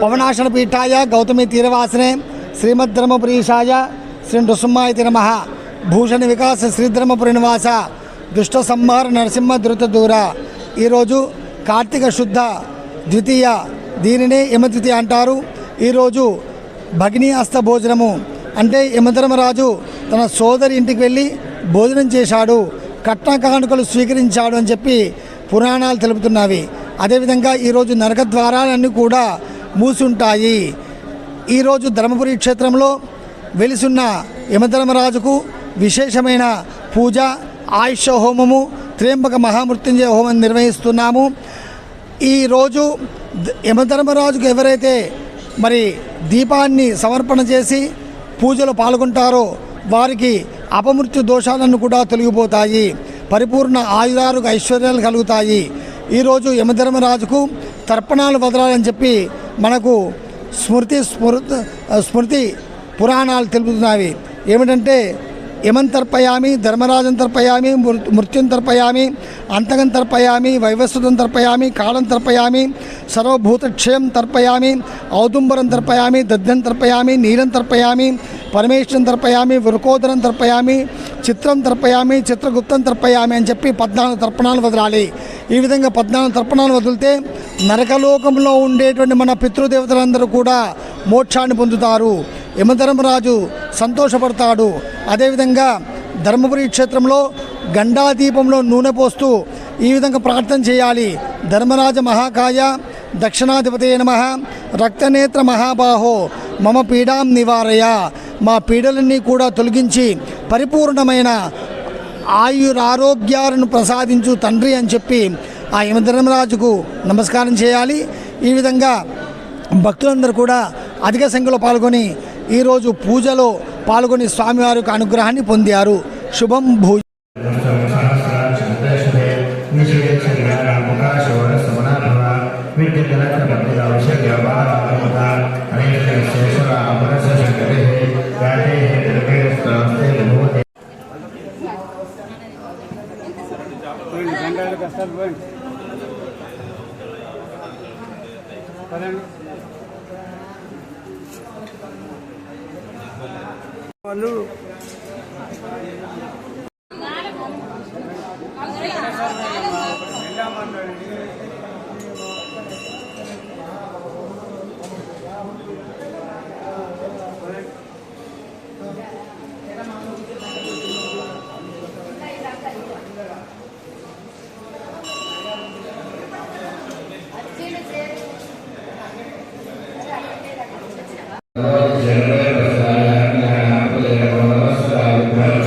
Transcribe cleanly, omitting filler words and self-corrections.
पवनाशन पीठाय गौतमी तीरवासने श्रीमद्धर्मपुरीशाय श्री नृसिंहाय नमः भूषण विकास श्रीधर्मपुरी निवास दुष्ट संहार नरसिंह द्रुत दूर कार्तिक शुद्ध द्वितीय దీనినే యమతిథి అంటారు। ఈరోజు భగిని హస్త భోజనము అంటే యమధర్మరాజు తన సోదరి ఇంటికి వెళ్ళి భోజనం చేశాడు, కట్న కానుకలు స్వీకరించాడు అని చెప్పి పురాణాలు తెలుపుతున్నవి। అదేవిధంగా ఈరోజు నరక ద్వారాలన్నీ కూడా మూసి ఉంటాయి। ఈరోజు ధర్మపురి క్షేత్రంలో వెలిసున్న యమధర్మరాజుకు విశేషమైన పూజ, ఆయుష హోమము, త్ర్యంబక మహామృత్యుంజయ హోమం నిర్వహిస్తున్నాము। ఈరోజు యమధర్మరాజుకు ఎవరైతే మరి దీపాన్ని సమర్పణ చేసి పూజలో పాల్గొంటారో వారికి అపమృత్యు దోషాలను కూడా తొలగిపోతాయి, పరిపూర్ణ ఆయుధాలు ఐశ్వర్యాలు కలుగుతాయి। ఈరోజు యమధర్మరాజుకు తర్పణాలు వదలాలని చెప్పి మనకు స్మృతి పురాణాలు తెలుపుతున్నవి। ఏమిటంటే యమం తర్పయామి, ధర్మరాజం తర్పయామి, మృత్యుం తర్పయామి, అంతకం తర్పయామి, వైవస్వతం తర్పయామి, కాళం తర్పయామి, సర్వభూతక్షయం తర్పయామి, ఔదుంబరం తర్పయామి, దద్దం తర్పయామి, నీలం తర్పయామి, పరమేశ్వరం తర్పయామి, వృకోదరం తర్పయామి, చిత్రం తర్పయామి, చిత్రగుప్తం తర్పయామి అని చెప్పి 14 తర్పణాలు వదలాలి। ఈ విధంగా 14 తర్పణాలు వదిలితే నరకలోకంలో ఉండేటువంటి మన పితృదేవతలందరూ కూడా మోక్షాన్ని పొందుతారు, యమధర్మరాజు సంతోషపడతాడు। అదేవిధంగా ధర్మపురి క్షేత్రంలో గండాదీపంలో నూనె పోస్తూ ఈ విధంగా ప్రార్థన చేయాలి। ధర్మరాజ మహాకాయ దక్షిణాధిపతయ నమః, రక్తనేత్ర మహాబాహో మమ పీడాం నివారయ, మా పీడలన్నీ కూడా తొలగించి పరిపూర్ణమైన ఆయురారోగ్యాలను ప్రసాదించు తండ్రి అని చెప్పి ఆ యమధర్మరాజుకు నమస్కారం చేయాలి। ఈ విధంగా భక్తులందరూ కూడా అధిక సంఖ్యలో పాల్గొని ఈరోజు పూజలో పాల్గొని స్వామివారి యొక్క అనుగ్రహాన్ని పొందారు। శుభం భూ వాళ్ళు Gracias.